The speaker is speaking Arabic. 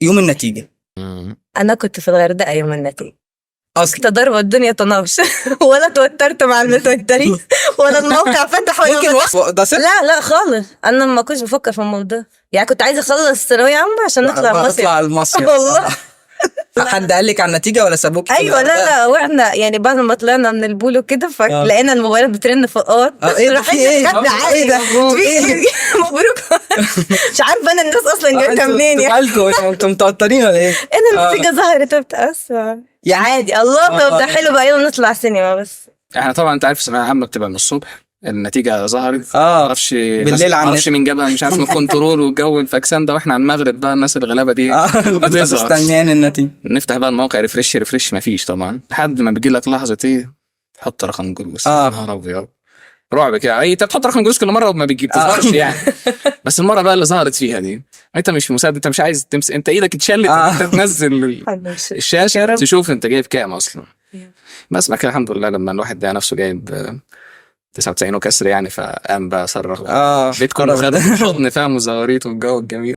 يوم النتيجة. انا كنت في الغردقه يوم النتيجه اصلا تضرب الدنيا طناش ولا توترت مع المتوترين ولا الموقع فتح ولا ممكن ده سر. لا خالص، انا ما كنتش بفكر في الموضوع، يعني كنت عايزه اخلص ثانويه عامه عشان نطلع مصيف. اطلع المصيف والله. حد قال لك على النتيجة ولا سابوك في ايوه لا واحنا يعني بعد ما طلعنا من البول وكده فلقينا الموبايلات بترن فقط. ايه ده في ايه؟ ايه ده؟ مبروك. مش عارفه انا الناس اصلا جايبها منين يعني. انتوا متوترين ولا ايه؟ انا النتيجه ظهرت وبتأثر عادي. الله طب ده حلو بقى، يلا نطلع سينما. بس احنا طبعا انت عارف ثانويه عامه بتبقى من الصبح، النتيجه ظهرت معرفش بالليل عن معرفش مين جابها، مش عارف من الكنترول والجو الفاكسان ده، واحنا على المغرب بقى الناس الغلابه دي مستنيين النتيجه. نفتح بقى الموقع ريفرش مفيش طبعا، لحد ما بيجي لك لحظه ايه تحط رقم جلوس. نهار ابيض رعب كده. انت بتحط رقم جلوس كل مره وما بتظهرش يعني. بس المره بقى اللي ظهرت فيها دي انت مش مساعد، انت مش عايز تمسك، انت ايدك اتشلت انت تنزل الشاشه تشوف انت جايب كام اصلا. بس ما كان الحمد لله لما الواحد ده نفسه جايب 99 وكسر يعني، فقام بقى صرخ بيتكم خد حضن فاهم وزغاريت والجو الجميل.